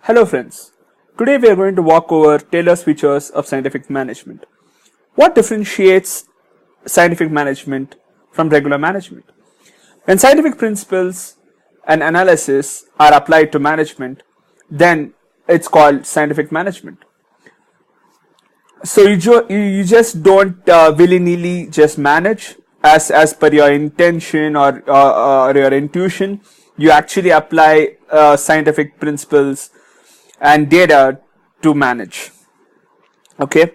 Hello friends, today we are going to walk over Taylor's features of scientific management. What differentiates scientific management from regular management? When scientific principles and analysis are applied to management, then it's called scientific management. So you just don't willy-nilly just manage as per your intention or your intuition. You actually apply scientific principles and data to manage. Okay,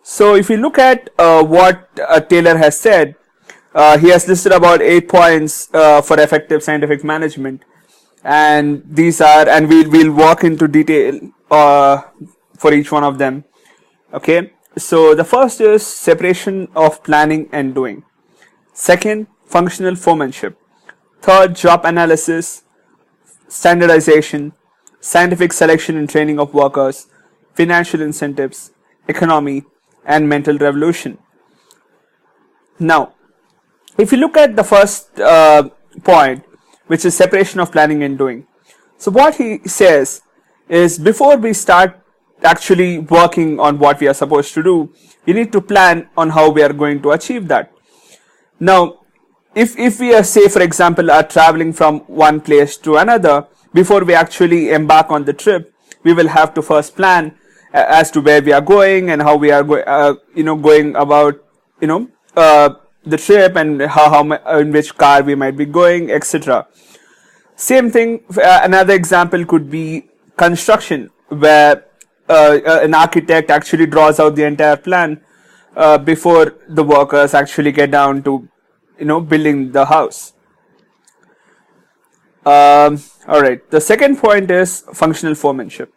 so if you look at what Taylor has said, he has listed about 8 points for effective scientific management, and these are, and we'll walk into detail for each one of them. Okay, so the first is separation of planning and doing. Second, functional foremanship. Third, job analysis, standardization, scientific selection and training of workers, financial incentives, economy, and mental revolution. Now, if you look at the first point, which is separation of planning and doing. So what he says is, before we start actually working on what we are supposed to do, we need to plan on how we are going to achieve that. Now, if we are, say for example, are traveling from one place to another, before we actually embark on the trip, we will have to first plan as to where we are going and how we are going about the trip, and how in which car we might be going, etc. Same thing, another example could be construction, where an architect actually draws out the entire plan before the workers actually get down to building the house. Alright, the second point is functional foremanship.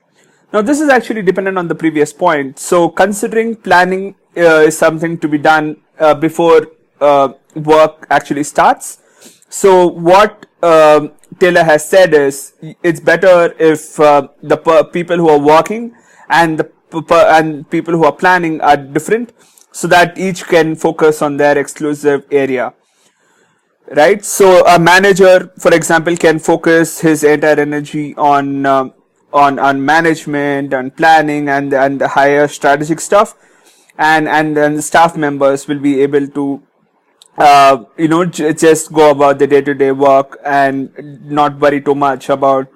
Now this is actually dependent on the previous point. So considering planning is something to be done before work actually starts. So what Taylor has said is, it's better if the people who are working and the people who are planning are different, so that each can focus on their exclusive area. Right, so a manager, for example, can focus his entire energy on management and planning and the higher strategic stuff, and then the staff members will be able to just go about the day-to-day work and not worry too much about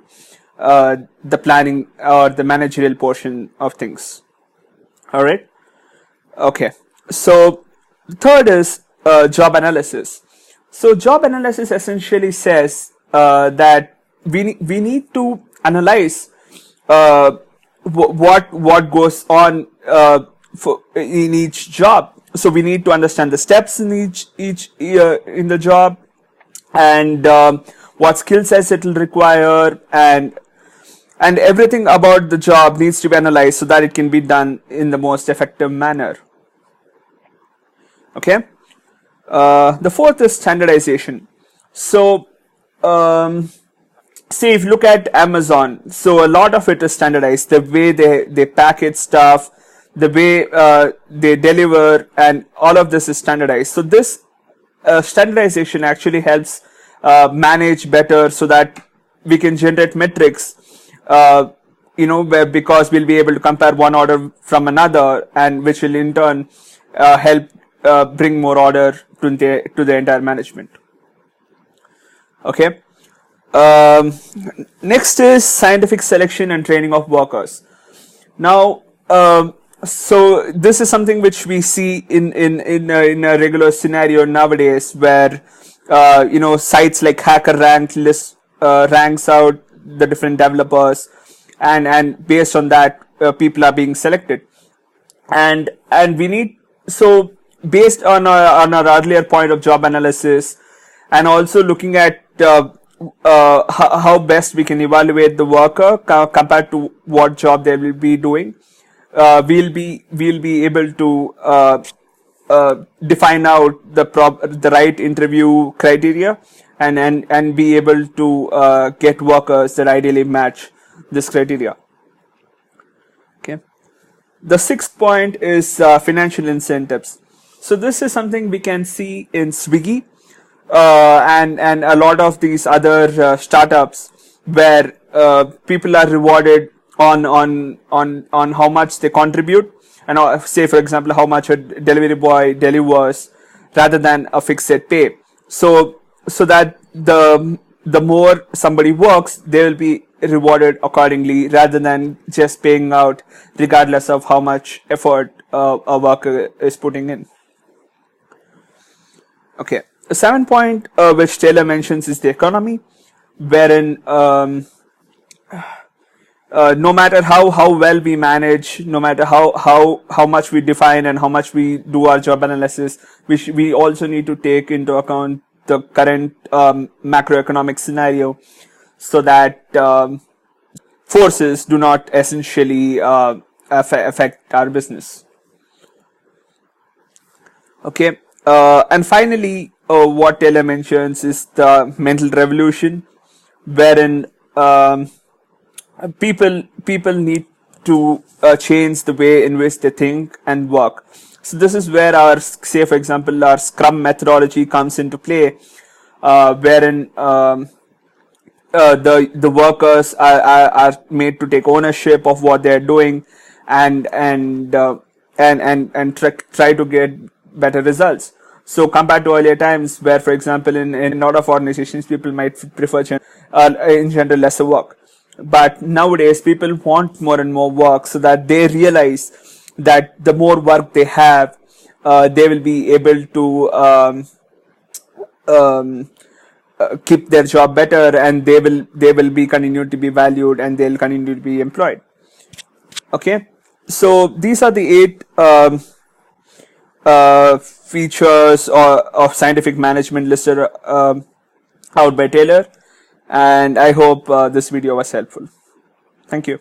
the planning or the managerial portion of things. All right, okay. So the third is job analysis. So job analysis essentially says that we need to analyze what goes on in each job. So we need to understand the steps in each in the job, and what skill sets it will require, and everything about the job needs to be analyzed so that it can be done in the most effective manner. Okay. The fourth is standardization. So, say if you look at Amazon, so a lot of it is standardized. The way they package stuff, the way they deliver, and all of this is standardized. So this standardization actually helps manage better, so that we can generate metrics, because we'll be able to compare one order from another, and which will in turn help bring more order to the entire management. Okay. Next is scientific selection and training of workers. Now, so this is something which we see in a regular scenario nowadays, where sites like HackerRank ranks out the different developers, and based on that people are being selected, and we need, so based on our earlier point of job analysis, and also looking at how best we can evaluate the worker compared to what job they will be doing, we'll be able to define out the right interview criteria, and be able to get workers that ideally match this criteria. Okay. The sixth point is financial incentives. So this is something we can see in Swiggy and a lot of these other startups, where people are rewarded on how much they contribute, and say for example how much a delivery boy delivers, rather than a fixed set pay. So that the more somebody works, they will be rewarded accordingly, rather than just paying out regardless of how much effort a worker is putting in. Okay, the 7th point which Taylor mentions is the economy, wherein no matter how well we manage, no matter how much we define and how much we do our job analysis, we also need to take into account the current macroeconomic scenario, so that forces do not essentially affect our business. Okay, and finally, what Taylor mentions is the mental revolution, wherein people need to change the way in which they think and work. So this is where our, say for example, our Scrum methodology comes into play, wherein the workers are made to take ownership of what they're doing, and try to get better results. So compared to earlier times, where for example in a lot of organizations people might prefer in general lesser work, but nowadays people want more and more work, so that they realize that the more work they have, they will be able to keep their job better, and they will be continued to be valued, and they'll continue to be employed. Okay, so these are the 8 features of scientific management listed out by Taylor, and I hope this video was helpful. Thank you.